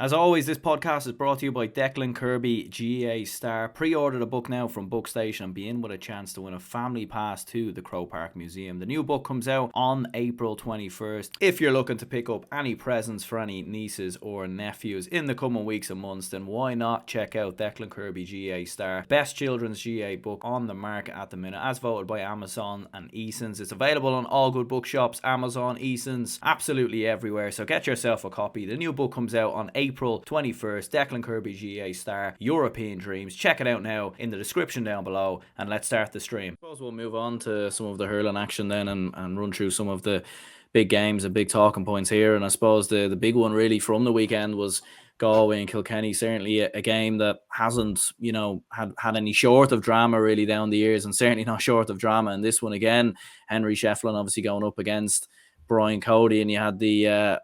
As always, this podcast is brought to you by Declan Kirby GAA Star. Pre-order the book now from Bookstation and be in with a chance to win a family pass to the Croke Park Museum. The new book comes out on April 21st. If you're looking to pick up any presents for any nieces or nephews in the coming weeks and months, then why not check out Declan Kirby GAA Star, best children's GAA book on the market at the minute, as voted by Amazon and Easons. It's available on all good bookshops, Amazon, Easons, absolutely everywhere. So get yourself a copy. The new book comes out on April 21st, Declan Kirby GAA Star, European Dreams. Check it out now in the description down below, and let's start the stream. I suppose we'll move on to some of the hurling action then and run through some of the big games and big talking points here. And I suppose the big one really from the weekend was Galway and Kilkenny. Certainly a game that hasn't, had any short of drama really down the years, and certainly not short of drama in this one again. Henry Shefflin obviously going up against Brian Cody, and you had the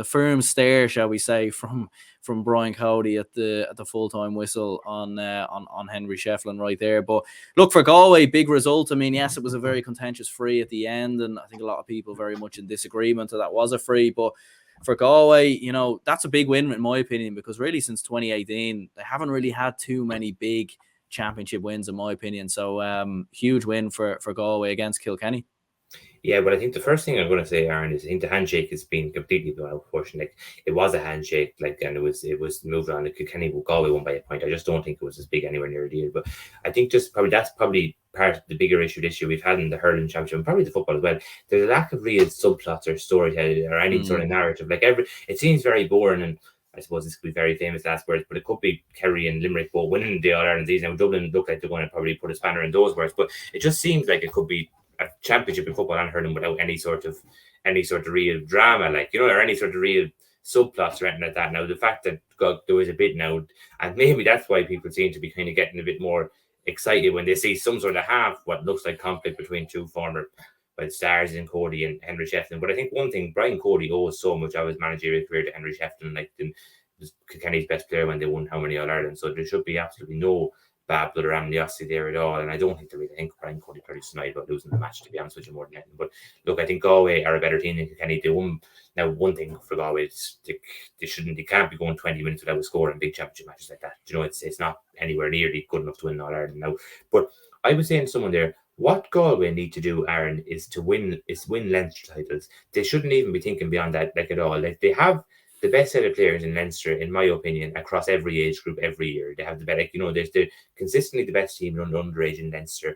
firm stare, shall we say, from Brian Cody at the full-time whistle on Henry Shefflin right there. But look, for Galway, big result. I mean, yes, it was a very contentious free at the end, and I think a lot of people very much in disagreement that was a free. But for Galway, that's a big win in my opinion, because really since 2018 they haven't really had too many big championship wins in my opinion. So huge win for Galway against Kilkenny. Yeah, but I think the first thing I'm going to say, Aaron, is I think the handshake has been completely blown out. Like, it was a handshake, and it was moved on. Kilkenny Galway won by a point. I just don't think it was as big anywhere near a deal. But I think that's probably part of the bigger issue this year we've had in the hurling championship, and probably the football as well. There's a lack of real subplots or storytelling or any sort of narrative. It seems very boring, and I suppose this could be very famous last words, but it could be Kerry and Limerick both winning the All Ireland season. Now Dublin look like they're going to probably put a spanner in those words, but it just seems like it could be a championship in football and hurling without any sort of real drama, or any sort of real subplots or anything like that. Now, the fact that there was a bit now, and maybe that's why people seem to be kind of getting a bit more excited when they see some sort of what looks like conflict between two former stars in Cody and Henry Shefflin. But I think one thing, Brian Cody owes so much of his managerial career to Henry Shefflin, was Kilkenny's best player when they won how many All Ireland. So there should be absolutely no bad blood or animosity there at all, and I don't think I think Brian Cody pretty snide about losing the match, to be honest with you, more than anything. But look, I think Galway are a better team than Kilkenny. They won. Now, one thing for Galway is they can't be going 20 minutes without a score in big championship matches like that. It's not anywhere nearly good enough to win All Ireland now. But I was saying to someone there, what Galway need to do, Aaron, is win Leinster titles. They shouldn't even be thinking beyond that at all. They have the best set of players in Leinster, in my opinion, across every age group every year. They have the better, they're consistently the best team in underage in Leinster,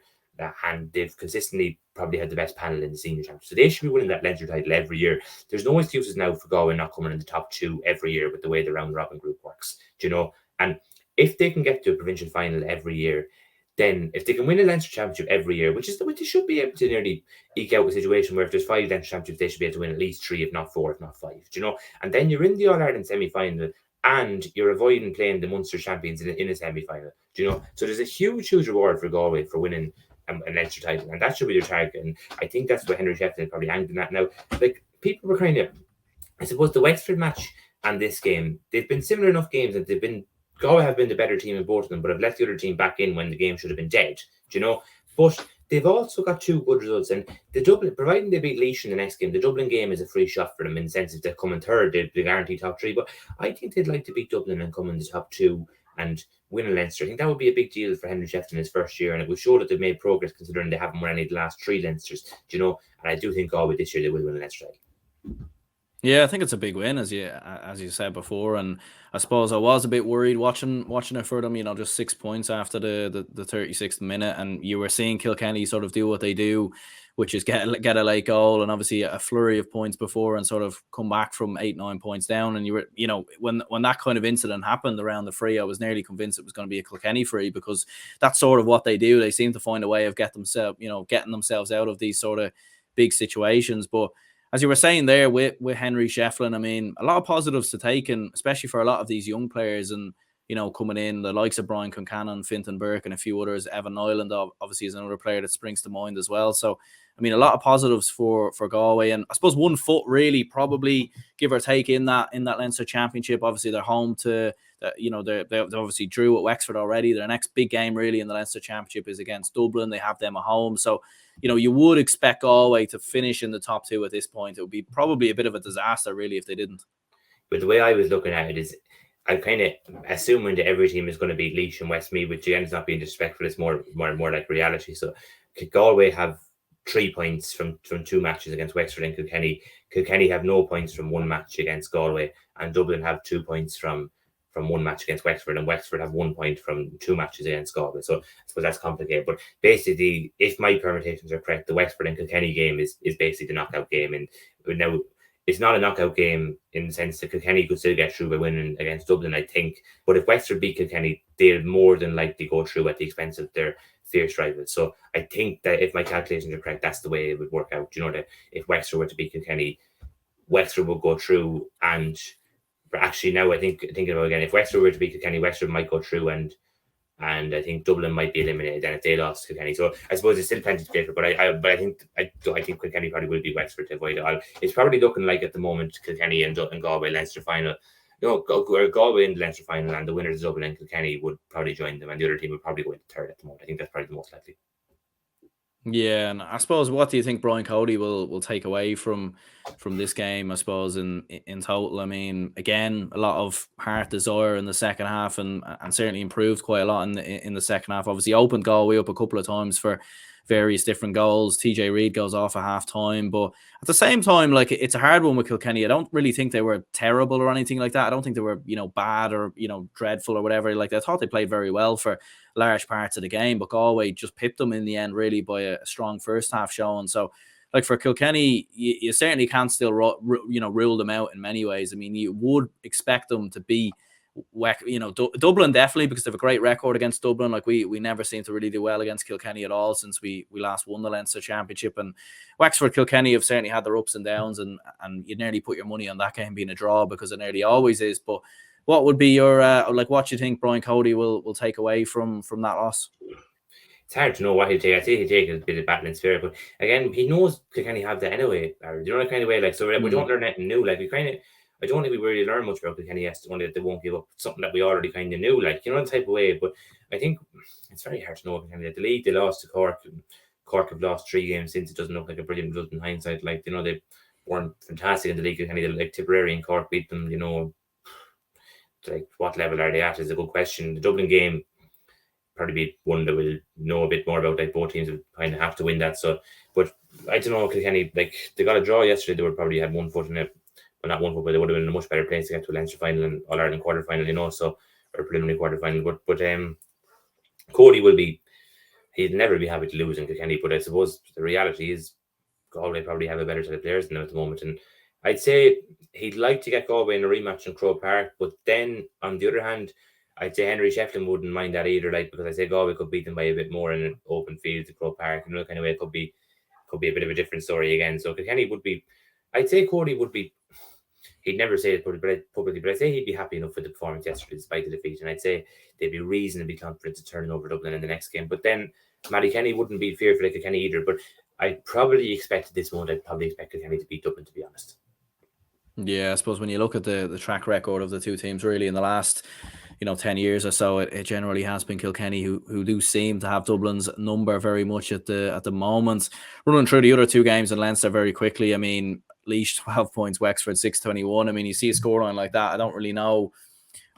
and they've consistently probably had the best panel in the senior championship. So they should be winning that Leinster title every year. There's no excuses now for Galway not coming in the top two every year with the way the round robin group works. And if they can get to a provincial final every year, then if they can win a Leinster championship every year, which they should be able to nearly eke out a situation where if there's 5 Leinster championships, they should be able to win at least 3, if not 4, if not 5. And then you're in the All Ireland semi-final, and you're avoiding playing the Munster champions in a semi-final. So there's a huge reward for Galway for winning a Leinster title, and that should be their target. And I think that's what Henry Shefflin probably angling at now. People were kind of, I suppose, the Wexford match and this game, they've been similar enough games that Galway have been the better team in both of them, but have let the other team back in when the game should have been dead, But they've also got 2 good results, and the Dublin, providing they beat Laois in the next game, the Dublin game is a free shot for them in the sense if they come in third, they guarantee top 3. But I think they'd like to beat Dublin and come in the top 2 and win a Leinster. I think that would be a big deal for Henry Shefflin in his first year, and it would show that they've made progress considering they haven't won any of the last 3 Leinsters, And I do think Galway this year they will win a Leinster title. Yeah, I think it's a big win, as you said before, and I suppose I was a bit worried watching it for them. Just 6 points after the 36th minute, and you were seeing Kilkenny sort of do what they do, which is get a late goal, and obviously a flurry of points before, and sort of come back from 8-9 points down. And you were, when that kind of incident happened around the free, I was nearly convinced it was going to be a Kilkenny free, because that's sort of what they do. They seem to find a way of getting themselves out of these sort of big situations, but. As you were saying there with Henry Shefflin, I mean, a lot of positives to take, and especially for a lot of these young players, and coming in, the likes of Brian Concannon, Fintan Burke, and a few others. Evan Nyland obviously is another player that springs to mind as well. So, I mean, a lot of positives for Galway, and I suppose 1 foot really, probably give or take in that Leinster Championship. Obviously, they're home to, they obviously drew at Wexford already. Their next big game really in the Leinster Championship is against Dublin. They have them at home, so you would expect Galway to finish in the top 2 at this point. It would be probably a bit of a disaster really if they didn't. But the way I was looking at it is, I'm kind of assuming that every team is going to beat Laois and Westmeath, which again is not being disrespectful. It's more like reality. So Galway have 3 points from 2 matches against Wexford and Kilkenny. Kilkenny have no points from 1 match against Galway, and Dublin have 2 points from 1 match against Wexford, and Wexford have 1 point from 2 matches against Galway. So I suppose that's complicated. But basically, if my permutations are correct, the Wexford and Kilkenny game is basically the knockout game. And now it's not a knockout game in the sense that Kilkenny could still get through by winning against Dublin, I think. But if Wexford beat Kilkenny, they'll more than likely go through at the expense of their fierce rivals. So I think that if my calculations are correct, that's the way it would work out. You know, that if Wexford were to beat Kilkenny, Wexford would go through. And actually, now thinking about it again, if Wexford were to beat Kilkenny, Wexford might go through, and I think Dublin might be eliminated then if they lost Kilkenny. So I suppose there's still plenty to play for, but I think Kilkenny probably will be Wexford to avoid it. It's probably looking like at the moment Kilkenny and Galway Leinster final. Galway in the Leinster final, and the winners of Dublin and Kilkenny would probably join them, and the other team would probably go into third at the moment. I think that's probably the most likely. Yeah, and I suppose, what do you think Brian Cody will take away from this game? I suppose in total, I mean, again, a lot of heart desire in the second half, and certainly improved quite a lot in the second half. Obviously, opened Galway up a couple of times for various different goals. TJ Reid goes off at half time, but at the same time, like, it's a hard one with Kilkenny. I don't really think they were terrible or anything like that. I don't think they were, bad or, dreadful or whatever. Like, I thought they played very well for large parts of the game, but Galway just pipped them in the end, really, by a strong first half showing. So, like, for Kilkenny, you certainly can't still rule them out in many ways. I mean, you would expect them to be Dublin, definitely, because they have a great record against Dublin. Like, we never seem to really do well against Kilkenny at all since we last won the Leinster Championship. And Wexford, Kilkenny have certainly had their ups and downs, and you nearly put your money on that game being a draw, because it nearly always is. But what would be your what do you think Brian Cody will take away from that loss? It's hard to know what he'll take. I'd say he'll take a bit of battling spirit, but again, he knows Kilkenny have that anyway. You know, that kind of way. Like, so we don't learn anything new. Like, I don't think we really learn much about Kilkenny yesterday, only that they won't give up something that we already kind of knew, like, the type of way. But I think it's very hard to know Kilkenny. The league, they lost to Cork, and Cork have lost 3 games since. It doesn't look like a brilliant result in hindsight. Like, they weren't fantastic in the league. Kilkenny, like Tipperary and Cork beat them. Like, what level are they at is a good question. The Dublin game probably be one that we'll know a bit more about. Like, both teams would kind of have to win that. So, but I don't know, Kilkenny, like, they got a draw yesterday. They would probably have 1 foot in it. Well, not 1 foot, but they would have been in a much better place to get to a Leinster final and All Ireland quarter final, so, or preliminary quarter final. But Cody he'd never be happy to lose in Kilkenny. But I suppose the reality is Galway probably have a better set of players than them at the moment. And I'd say he'd like to get Galway in a rematch in Croke Park. But then, on the other hand, I'd say Henry Shefflin wouldn't mind that either, like, because I say Galway could beat them by a bit more in an open field to Croke Park. Kind of way, it could be a bit of a different story again. So Kilkenny would be, I'd say Cody would be, he'd never say it publicly, but I'd say he'd be happy enough with the performance yesterday despite the defeat. And I'd say they'd be reasonably confident to turn over Dublin in the next game. But then Matty Kenny wouldn't be fearful like Kilkenny either. But I'd probably expect at this moment, I'd probably expect Kilkenny to beat Dublin, to be honest. Yeah, I suppose when you look at the track record of the two teams, really, in the last 10 years or so, it generally has been Kilkenny who do seem to have Dublin's number very much at the moment. Running through the other 2 games in Leinster very quickly, I mean, Laois 12 points, Wexford 6-21. I mean, you see a scoreline like that, I don't really know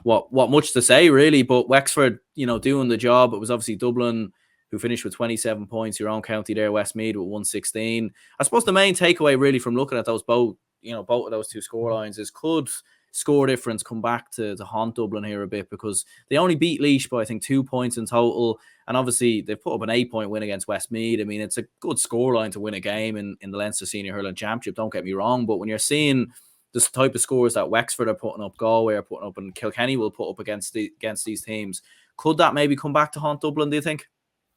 what much to say, really. But Wexford, doing the job. It was obviously Dublin who finished with 27 points. Your own county there, Westmeath, with 116. I suppose the main takeaway, really, from looking at those both of those 2 scorelines is, could score difference come back to haunt Dublin here a bit, because they only beat Laois by, I think, 2 points in total. And obviously they've put up an 8-point win against Westmeath. I mean, it's a good scoreline to win a game in the Leinster Senior Hurling Championship, don't get me wrong. But when you're seeing this type of scores that Wexford are putting up, Galway are putting up, and Kilkenny will put up against these teams, could that maybe come back to haunt Dublin, do you think?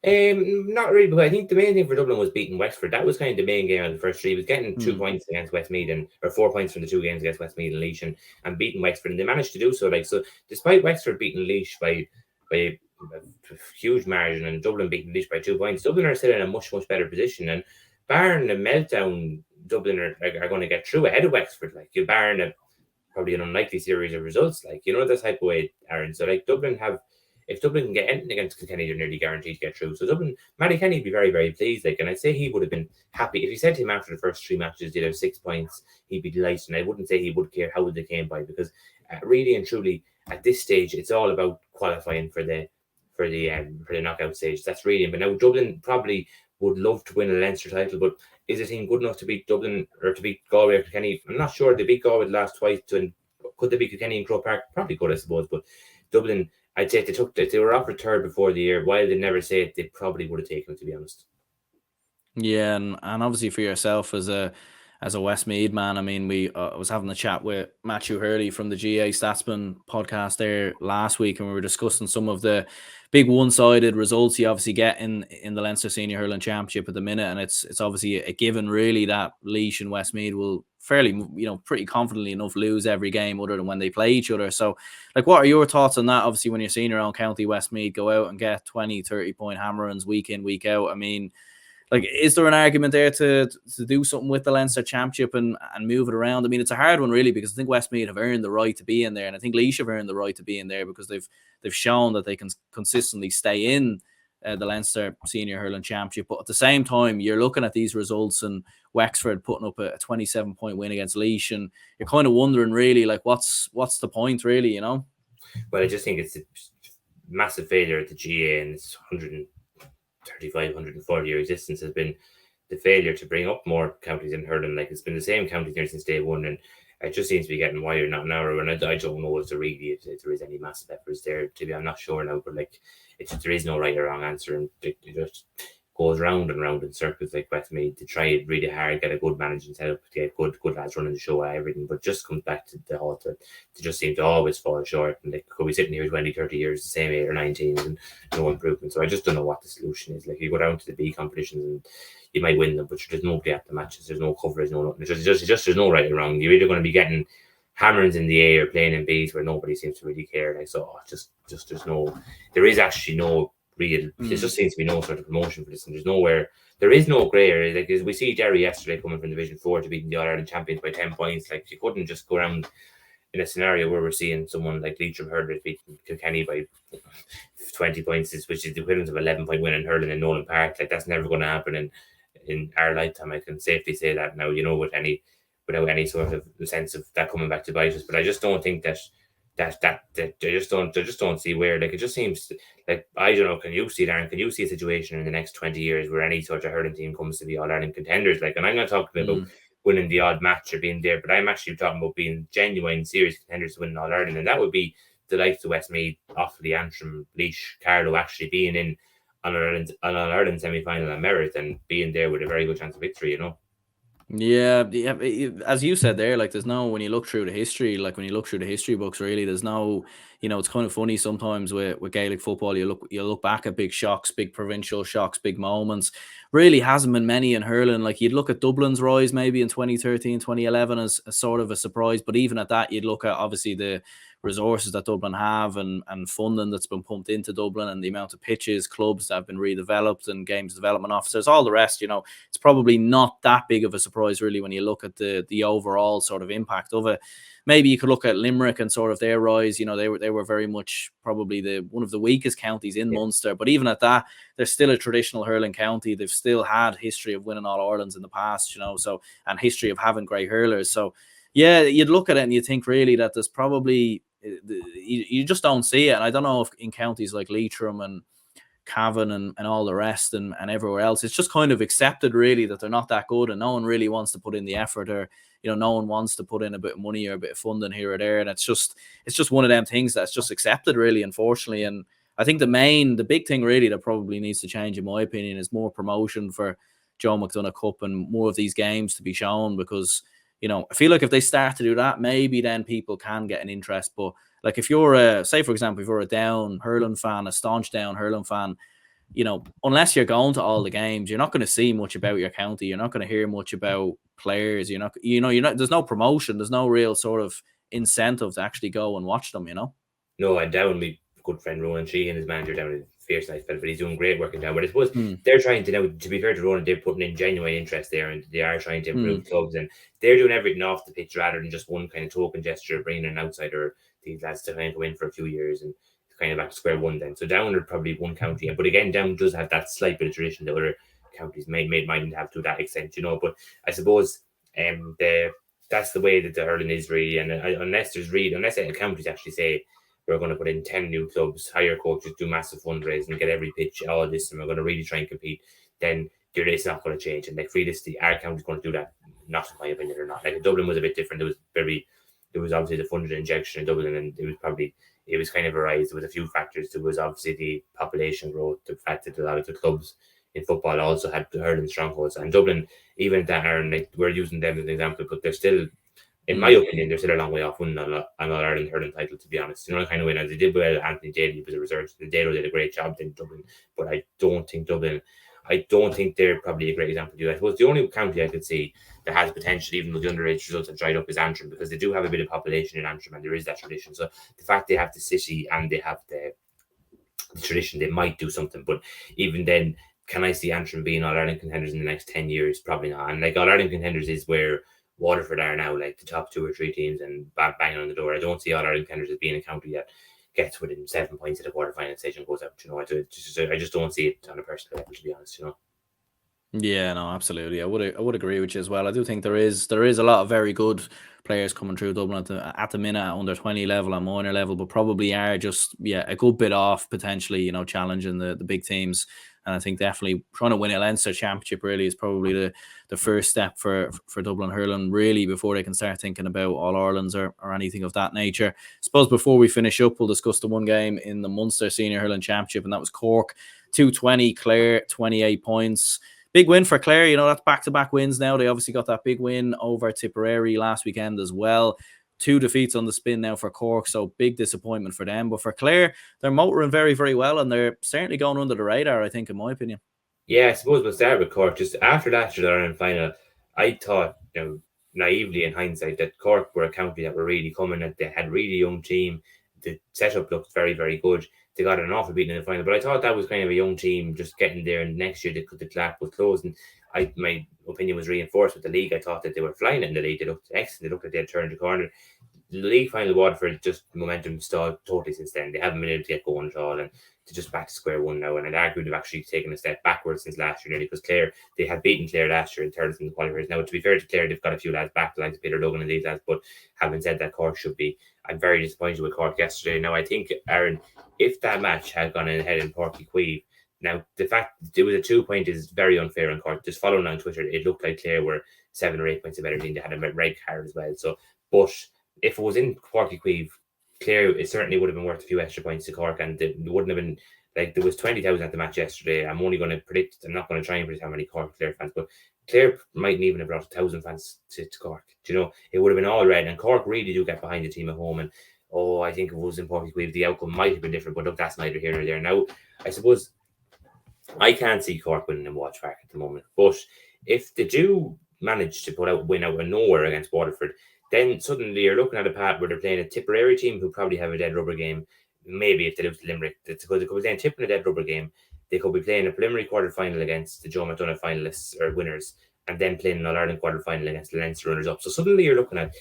Not really, but I think the main thing for Dublin was beating Wexford. That was kind of the main game of the first 3. He was getting 2 points against Westmeath, or 4 points from the 2 games against Westmeath and Laois, and beating Wexford, and they managed to do so. Like, so despite Wexford beating Laois by a huge margin, and Dublin beating Laois by 2 points, Dublin are still in a much better position. And barring the meltdown, Dublin are going to get through ahead of Wexford. Like, you barring probably an unlikely series of results, like, the type of way, Aaron. So, like, Dublin have, if Dublin can get anything against Kilkenny, they're nearly guaranteed to get through. So Dublin, Matty Kenny would be very, very pleased. Like, and I'd say he would have been happy if you said to him after the first 3 matches they'd have 6 points. He'd be delighted, and I wouldn't say he would care how they came by, because really and truly at this stage it's all about qualifying for the knockout stage. That's really. But now Dublin probably would love to win a Leinster title, but is the team good enough to beat Dublin or to beat Galway or Kilkenny? I'm not sure. They beat Galway the last twice. Could they beat Kilkenny in Croke Park? Probably could, I suppose. But Dublin, I'd say they were offered third before the year. While they never say it, they probably would have taken it, to be honest. Yeah, and obviously for yourself as a Westmeath man, I mean, we was having a chat with Matthew Hurley from the GAA Statsman podcast there last week, and we were discussing some of the big one-sided results you obviously get in the Leinster Senior Hurling Championship at the minute, and it's obviously a given really that Laois and Westmeath will fairly, pretty confidently enough lose every game other than when they play each other. So, like, what are your thoughts on that? Obviously, when you're seeing your own county, Westmeath, go out and get 20, 30-point hammerings week in, week out, I mean, like, is there an argument there to do something with the Leinster Championship and move it around? I mean, it's a hard one, really, because I think Westmeath have earned the right to be in there, and I think Laois have earned the right to be in there because they've shown that they can consistently stay in the Leinster Senior Hurling Championship. But at the same time, you're looking at these results and Wexford putting up a 27-point win against Laois, and you're kind of wondering, really, like, what's the point, really, Well, I just think it's a massive failure at the GAA, and it's 135, 140-year existence has been the failure to bring up more counties in hurling. Like, it's been the same county there since day one, and it just seems to be getting wider, not narrower. And I don't know if there is any massive efforts there. I'm not sure now, but like, there is no right or wrong answer, and it just goes round and round in circles. Like Westmeath, to try really hard, get a good managing setup, get good lads running the show, everything, but just comes back to the halt that they just seem to always fall short, and they could be sitting here 20, 30 years, the same 8 or 9 teams, and no improvement. So I just don't know what the solution is. Like, you go down to the B competitions and you might win them, but there's nobody at the matches, there's no coverage, no nothing. It's just there's no right or wrong. You're either going to be getting hammerings in the A or playing in Bs where nobody seems to really care. Like, so there is actually no real, there just seems to be no sort of promotion for this, and there is no grey area. Like, as we see Derry yesterday coming from Division 4 to beating the All-Ireland champions by 10 points, like, you couldn't just go around in a scenario where we're seeing someone like Leitrim Hurlers beating Kilkenny by 20 points, which is the equivalent of 11-point win in hurling in Nolan Park. Like, that's never going to happen in our lifetime. I can safely say that now, without any sort of sense of that coming back to bite us. But I just don't think that I just don't see where, like, it just seems like, I don't know, can you see a situation in the next 20 years where any sort of hurling team comes to be All-Ireland contenders? Like, and I'm not talking about winning the odd match or being there, but I'm actually talking about being genuine, serious contenders to win All-Ireland, and that would be the likes of Westmeath, Offaly, Antrim, Laois, Carlow actually being in an All-Ireland semi-final on merit and being there with a very good chance of victory, Yeah, as you said there, like, there's no, when you look through the history, like, when you look through the history books, really, there's no, it's kind of funny sometimes with Gaelic football, you look back at big shocks, big provincial shocks, big moments. Really hasn't been many in hurling. Like, you'd look at Dublin's rise maybe in 2013, 2011 as a sort of a surprise, but even at that, you'd look at obviously the resources that Dublin have and funding that's been pumped into Dublin and the amount of pitches, clubs that have been redeveloped and games development officers, all the rest, it's probably not that big of a surprise really when you look at the overall sort of impact of it. Maybe you could look at Limerick and sort of their rise. They were very much probably one of the weakest counties in Munster, but even at that, they're still a traditional hurling county. They've still had history of winning All Irelands in the past, so, and history of having great hurlers. So yeah, you'd look at it and you think really that there's probably, you just don't see it. And I don't know if in counties like Leitrim and Cavan and all the rest and everywhere else, it's just kind of accepted really that they're not that good, and no one really wants to put in the effort, or no one wants to put in a bit of money or a bit of funding here or there, and it's just one of them things that's just accepted really, unfortunately. And I think the big thing really that probably needs to change, in my opinion, is more promotion for Joe McDonagh Cup and more of these games to be shown, because I feel like if they start to do that, maybe then people can get an interest. But like, if you're for example, if you're a Down hurling fan, a staunch Down hurling fan, unless you're going to all the games, you're not going to see much about your county. You're not going to hear much about players. You're not, there's no promotion. There's no real sort of incentive to actually go and watch them, No, and Down, my good friend Ronan Sheehan, his manager down in Fierce Night, but he's doing great work in Down. But I suppose they're trying to, now, to be fair to Ronan, they're putting in genuine interest there, and they are trying to improve clubs, and they're doing everything off the pitch rather than just one kind of token gesture, bringing an outsider, these lads to kind of go in for a few years and kind of back to square one then. So Down are probably one county, but again, Down does have that slight bit of tradition that other counties mightn't have to that extent, But I suppose that's the way that the hurling is really, and unless the counties actually say we're going to put in 10 new clubs, hire coaches, do massive fundraising, get every pitch, all this, and we're going to really try and compete, then it's not going to change. And like realistically, our county's going to do that. Not in my opinion, or not. Like Dublin was a bit different. There was obviously the funded injection in Dublin, and it was kind of a rise. There was a few factors. There was obviously the population growth, the fact that a lot of the clubs in football also had hurling strongholds. And Dublin, even that Ireland, like we're using them as an example, but they're still, in my opinion, they're still a long way off winning an All-Ireland hurling title, to be honest. Kind of way. As they did well, Anthony Daly was a reserve. Dalo did a great job in Dublin, but I don't think they're probably a great example to do that. I suppose the only county I could see that has potential, even though the underage results have dried up, is Antrim, because they do have a bit of population in Antrim and there is that tradition. So the fact they have the city and they have the tradition, they might do something. But even then, can I see Antrim being All-Ireland contenders in the next 10 years? Probably not. And like All-Ireland contenders is where Waterford are now, like the top 2 or 3 teams and banging on the door. I don't see All-Ireland contenders as being a county that gets within 7 points at the quarterfinal stage and goes out. I just don't see it on a personal level, to be honest. Yeah, no, absolutely. I would agree with you as well. I do think there is a lot of very good players coming through Dublin at the minute at under 20 level and minor level, but probably are just a good bit off potentially, challenging the big teams. And I think definitely trying to win a Leinster Championship really is probably the first step for Dublin hurling, really, before they can start thinking about All Irelands or anything of that nature. I suppose before we finish up, we'll discuss the one game in the Munster Senior Hurling Championship, and that was Cork 220, Clare 28 points. Big win for Clare, that's back-to-back wins now. They obviously got that big win over Tipperary last weekend as well. 2 defeats on the spin now for Cork, so big disappointment for them. But for Clare, they're motoring very, very well, and they're certainly going under the radar, I think, in my opinion. Yeah, I suppose we'll start with Cork. Just after last year's Ireland final, I thought, naively in hindsight, that Cork were a county that were really coming, that they had a really young team. The setup looked very, very good. They got an awful beating in the final, but I thought that was kind of a young team just getting there, and next year the gap was closed, and my opinion was reinforced with the league. I thought that they were flying in the league. They looked excellent. They looked like they had turned the corner. The league final, Waterford, just momentum stalled totally since then. They haven't been able to get going at all, and they're just back to square one now. And I'd argue they've actually taken a step backwards since last year, nearly, because Clare, they had beaten Clare last year in thirds in the qualifiers. Now, to be fair to Clare, they've got a few lads back, like Peter Duggan and these lads, but having said that, Cork should be. I'm very disappointed with Cork yesterday. Now, I think, Aaron, if that match had gone ahead in Páirc Uí Chaoimh, now the fact it was a 2-point is very unfair on Cork. Just following on Twitter, it looked like Clare were 7 or 8 points a better team. They had a red card as well. So, but if it was in Páirc Uí Chaoimh, Clare, it certainly would have been worth a few extra points to Cork, and it wouldn't have been like there was 20,000 at the match yesterday. I'm only going to predict. I'm not going to try and predict how many Clare fans, but Clare mightn't even have brought 1,000 fans to Cork. It would have been all red, and Cork really do get behind the team at home. And I think if it was in Páirc Uí Chaoimh, the outcome might have been different. But look, that's neither here nor there. Now, I suppose I can't see Cork winning in Walsh Park at the moment, but if they do manage to win out of nowhere against Waterford, then suddenly you're looking at a path where they're playing a Tipperary team who probably have a dead rubber game. Maybe if they lose to Limerick, they could be playing Tip in a dead rubber game. They could be playing a preliminary quarter-final against the Joe McDonagh finalists or winners, and then playing an All-Ireland quarter-final against the Leinster runners-up. So suddenly you're looking at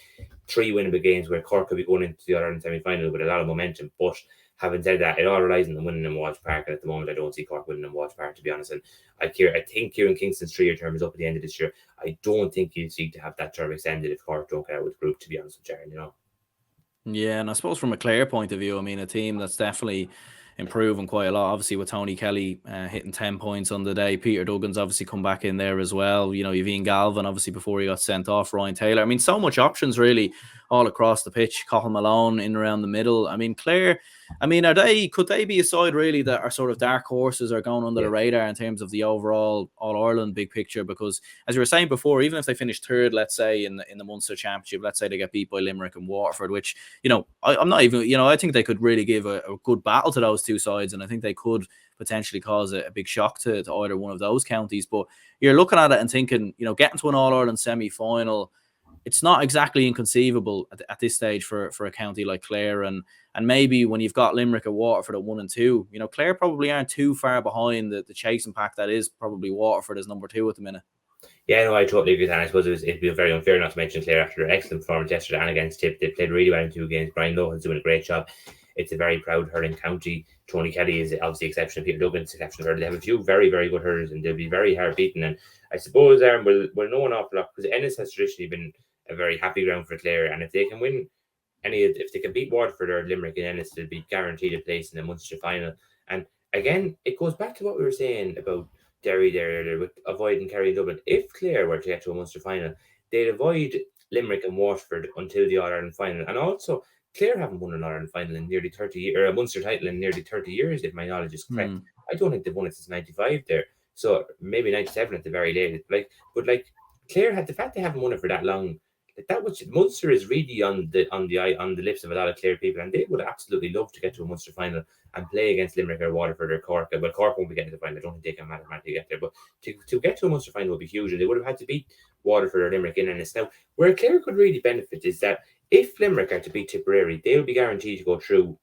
3 winnable games where Cork could be going into the All-Ireland semi-final with a lot of momentum. But having said that, it all relies on them winning in Walsh Park, and at the moment I don't see Cork winning in Walsh Park, to be honest. And I think Kieran Kingston's 3-year term is up at the end of this year. I don't think you'd seek to have that term extended if Cork don't get out with the group, to be honest with Jaron, Yeah, and I suppose from a Clare point of view, I mean, a team that's definitely improving quite a lot. Obviously, with Tony Kelly hitting 10 points on the day, Peter Duggan's obviously come back in there as well. You've Ian Galvin, obviously, before he got sent off, Ryan Taylor. I mean, so much options really all across the pitch. Cathal Malone in around the middle. I mean, Clare, could they be a side really that are sort of dark horses or going under the radar in terms of the overall All-Ireland big picture? Because as you were saying before, even if they finish third, let's say in the Munster Championship, let's say they get beat by Limerick and Waterford, which, I'm not even, I think they could really give a good battle to those two sides, and I think they could potentially cause a big shock to either one of those counties. But you're looking at it and thinking, getting to an All-Ireland semi-final, it's not exactly inconceivable at this stage for a county like Clare, and maybe when you've got Limerick and Waterford at 1 and 2, Clare probably aren't too far behind the chasing pack that is probably Waterford as number 2 at the minute. Yeah, no, I totally agree with that. I suppose it'd be very unfair not to mention Clare after their excellent performance yesterday and against Tip. They played really well in 2 games. Brian Lohan's doing a great job. it's a very proud hurling county. Tony Kelly is obviously exceptional. Peter Duggan's exceptional. They have a few very, very good hurlers, and they'll be very hard beaten. And I suppose we'll know an awful lot, because Ennis has traditionally been a very happy ground for Clare, and if they can win if they can beat Waterford or Limerick and Ennis, they'll be guaranteed a place in the Munster final. And again, it goes back to what we were saying about Derry there earlier with avoiding Kerry and Dublin. If Clare were to get to a Munster final, they'd avoid Limerick and Waterford until the All Ireland final. And also, Clare haven't won an All Ireland final in nearly 30 years, or a Munster title in nearly 30 years, if my knowledge is correct. I don't think they've won it since 95 there. So maybe 97 at the very latest. But Clare had the fact they haven't won it for that long. That was Munster is really on the lips of a lot of Clare people, and they would absolutely love to get to a Munster final and play against Limerick or Waterford or Cork. Well, Cork won't be getting to the final. I don't think they can mathematically get there, but to get to a Munster final would be huge, and they would have had to beat Waterford or Limerick in Ennis. Now, where Clare could really benefit is that if Limerick are to beat Tipperary, they will be guaranteed to go through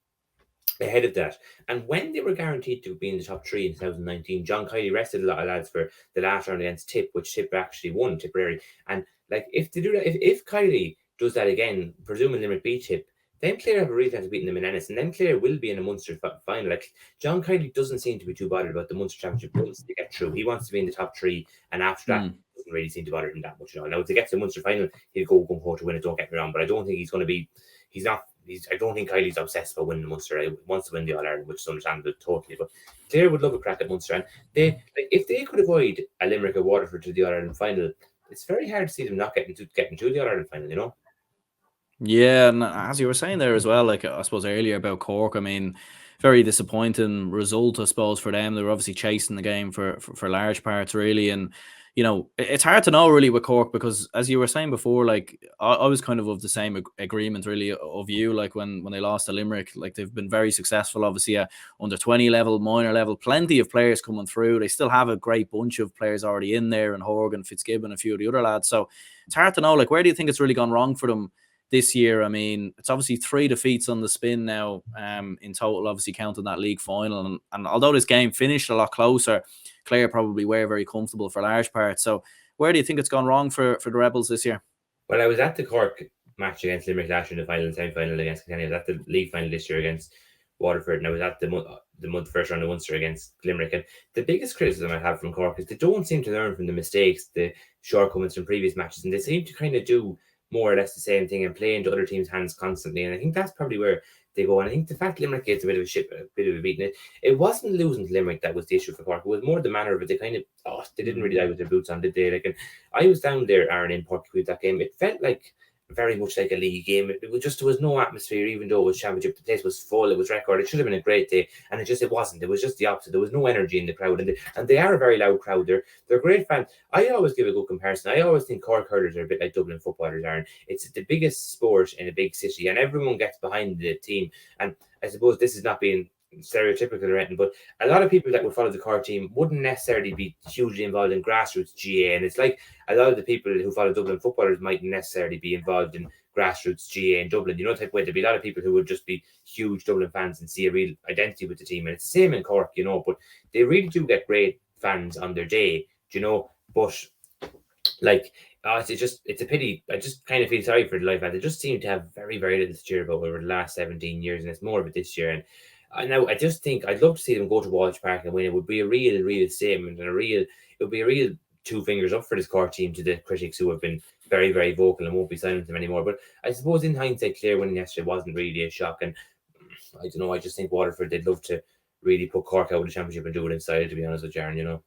ahead of that. And when they were guaranteed to be in the top three in 2019, John Kiley rested a lot of lads for the last round against Tip, which Tip actually won, Tipperary. And if they do that, if Kiley does that again, presuming Limerick beat Tip, then Clare have a real chance of beating them in Ennis, and then Clare will be in a Munster final. John Kiley doesn't seem to be too bothered about the Munster Championship once they get through. He wants to be in the top three, and after that, doesn't really seem to bother him that much. Now, if they get to the Munster final, he'll go to win it. Don't get me wrong, but I don't think he's going to be. He's not. I don't think Kiley's obsessed about winning the Munster. He wants to win the All Ireland, which is understandable totally. But Clare would love a crack at Munster, and if they could avoid a Limerick or Waterford to the All Ireland final, it's very hard to see them not getting to the All Ireland final. Yeah, and as you were saying there as well, I suppose earlier about Cork, I mean, very disappointing result, I suppose, for them. They were obviously chasing the game for large parts, really, and it's hard to know really with Cork, because as you were saying before, I was kind of the same agreement really of you. When they lost to Limerick, they've been very successful, obviously at under 20 level, minor level, plenty of players coming through. They still have a great bunch of players already in there, and Horgan, Fitzgibbon, a few of the other lads. So it's hard to know where do you think it's really gone wrong for them this year? I mean, it's obviously 3 defeats on the spin now, in total, obviously counting that league final. And although this game finished a lot closer, Clare probably were very comfortable for large parts. So where do you think it's gone wrong for the Rebels this year? Well, I was at the Cork match against Limerick last year in the final and semi-final against Kilkenny. I was at the league final this year against Waterford, and I was at the first round of Munster against Limerick. And the biggest criticism I have from Cork is they don't seem to learn from the mistakes, the shortcomings from previous matches, and they seem to kind of do more or less the same thing and play into other teams' hands constantly. And I think that's probably where they go. And I think the fact Limerick gets a bit of a beating, it wasn't losing to Limerick that was the issue for Cork. It was more the manner of it. They kind of they didn't really die with their boots on, did they? And I was down there, Aaron, in Portugal that game. It felt very much like a league game. There was no atmosphere, even though it was championship. The place was full. It was record. It should have been a great day, and it wasn't. It was just the opposite. There was no energy in the crowd, and they are a very loud crowd. They're great fans. I always give a good comparison. I always think Cork hurlers are a bit like Dublin footballers are. It's the biggest sport in a big city, and everyone gets behind the team. And I suppose this is not being stereotypical or anything, but a lot of people that would follow the Cork team wouldn't necessarily be hugely involved in grassroots GAA, and it's like a lot of the people who follow Dublin footballers mightn't necessarily be involved in grassroots GAA in Dublin, type of way. There'd be a lot of people who would just be huge Dublin fans and see a real identity with the team, and it's the same in Cork, but they really do get great fans on their day, but it's a pity. I just kind of feel sorry for the life fans. They just seem to have very, very little to cheer about over the last 17 years, and it's more of it this year. And now I just think I'd love to see them go to Walsh Park and win. It would be a real statement, and it would be a real 2 fingers up for this Cork team to the critics who have been very, very vocal and won't be silent them anymore. But I suppose in hindsight, Clare winning yesterday wasn't really a shock. And I don't know, I just think Waterford, they'd love to really put Cork out of the championship and do it inside, to be honest with Jaron,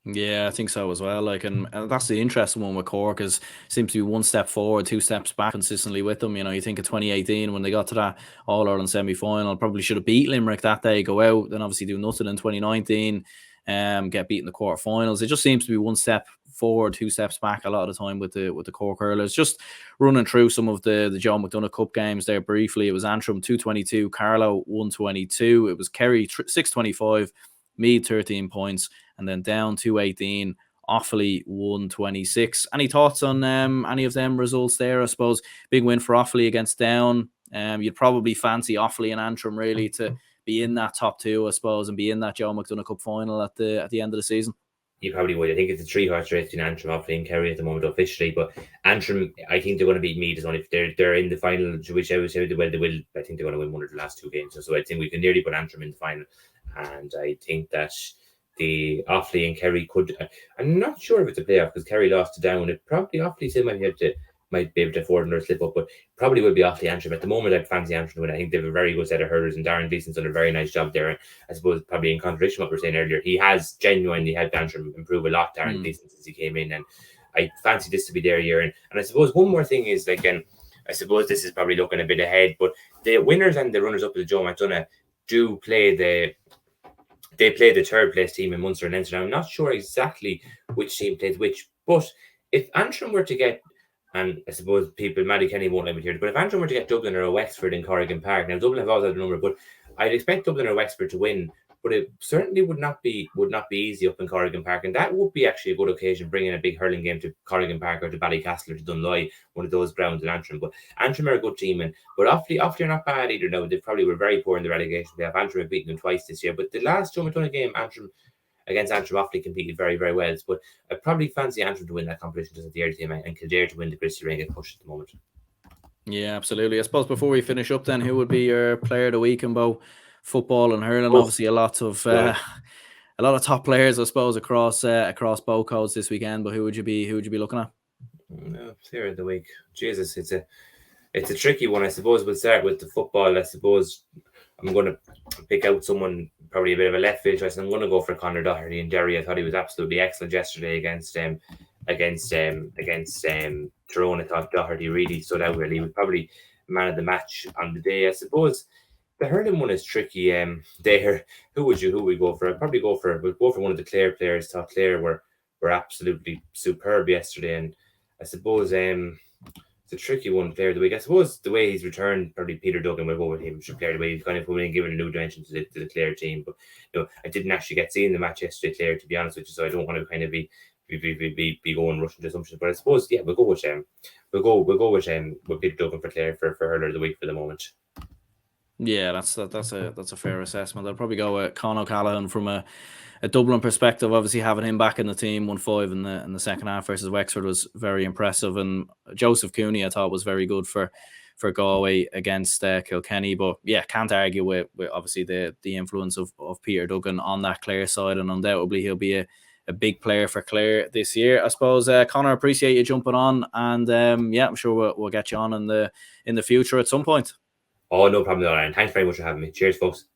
Yeah, I think so as well. And that's the interesting one with Cork, is seems to be 1 step forward, 2 steps back consistently with them. You think of 2018 when they got to that All Ireland semi-final, probably should have beat Limerick that day, go out, then obviously do nothing in 2019, get beaten in the quarterfinals. It just seems to be 1 step forward, 2 steps back a lot of the time with the Cork hurlers. Just running through some of the Joe McDonagh Cup games there briefly. It was Antrim 222, Carlow 122. It was Kerry 625, Meath 13 points, and then Down 218, Offaly 126. Any thoughts on any of them results there? I suppose big win for Offaly against Down. You'd probably fancy Offaly and Antrim really to be in that top 2, I suppose, and be in that Joe McDonagh Cup final at the end of the season. You probably would. I think it's a 3-horse race between Antrim, Offaly, and Kerry at the moment officially. But Antrim, I think they're going to beat Meath. Only if they're in the final, which I would say they will. I think they're going to win one of the last 2 games. So I think we can nearly put Antrim in the final. And I think that the Offaly and Kerry could. I'm not sure if it's a playoff because Kerry lost to Down. It probably Offaly still might be able to afford another slip up, but probably will be Offaly Antrim. At the moment, I'd fancy Antrim to win. I think they have a very good set of hurlers, and Darren Gleeson's done a very nice job there. And I suppose probably in contradiction to what we were saying earlier, he has genuinely helped Antrim improve a lot, Darren Gleeson, since he came in. And I fancy this to be their year. And I suppose one more thing is, like, and I suppose this is probably looking a bit ahead, but the winners and the runners up of the Joe McDonagh do play the 3rd place team in Munster and Leinster. Now, I'm not sure exactly which team plays which, but if Antrim were to get, and I suppose Maddie Kenny won't let me hear it, but if Antrim were to get Dublin or Wexford in Corrigan Park, now Dublin have always had a number, but I'd expect Dublin or Wexford to win, but it certainly would not be easy up in Corrigan Park, and that would be actually a good occasion, bringing a big hurling game to Corrigan Park or to Ballycastle or to Dunloy, one of those grounds in Antrim. But Antrim are a good team, but Offaly are not bad either. Now, they probably were very poor in the relegation. They have Antrim have beaten them twice this year, but the last Joe McDonagh game, against Antrim, Offaly competed very, very well. But I probably fancy Antrim to win that competition just at the early team, and Kildare to win the Christy Ring and push at the moment. Yeah, absolutely. I suppose before we finish up then, who would be your player of the week in both football and hurling? Obviously a lot of top players, I suppose, across both codes this weekend, but who would you be looking at? Player of the week. Jesus, it's a tricky one. I suppose we'll start with the football. I suppose I'm going to pick out someone, probably a bit of a left field choice. I'm going to go for Conor Doherty in Derry. I thought he was absolutely excellent yesterday against Tyrone. I thought Doherty really stood out. Really, he was probably man of the match on the day. I suppose the hurling one is tricky. There, who we go for? I'd probably we'll go for one of the Clare players. Thought Clare were absolutely superb yesterday, and I suppose it's a tricky one, player of the week. I suppose the way he's returned, probably Peter Duggan will go with him. Player of the way he's kind of coming in, giving a new dimension to the Clare team. But I didn't actually get seeing the match yesterday, Clare, to be honest with you. So I don't want to kind of be going rushing to assumptions. But I suppose we'll go with Peter Duggan for Clare for hurler of the week for the moment. Yeah, that's a fair assessment. I'll probably go with Con O'Callaghan from a Dublin perspective. Obviously, having him back in the team, 1-5 in the second half versus Wexford was very impressive. And Joseph Cooney, I thought, was very good for Galway against Kilkenny. But yeah, can't argue with obviously the influence of Peter Duggan on that Clare side, and undoubtedly he'll be a big player for Clare this year. I suppose, Conor, appreciate you jumping on, and I'm sure we'll get you on in the future at some point. Oh, no problem at all, Aaron. Thanks very much for having me. Cheers, folks.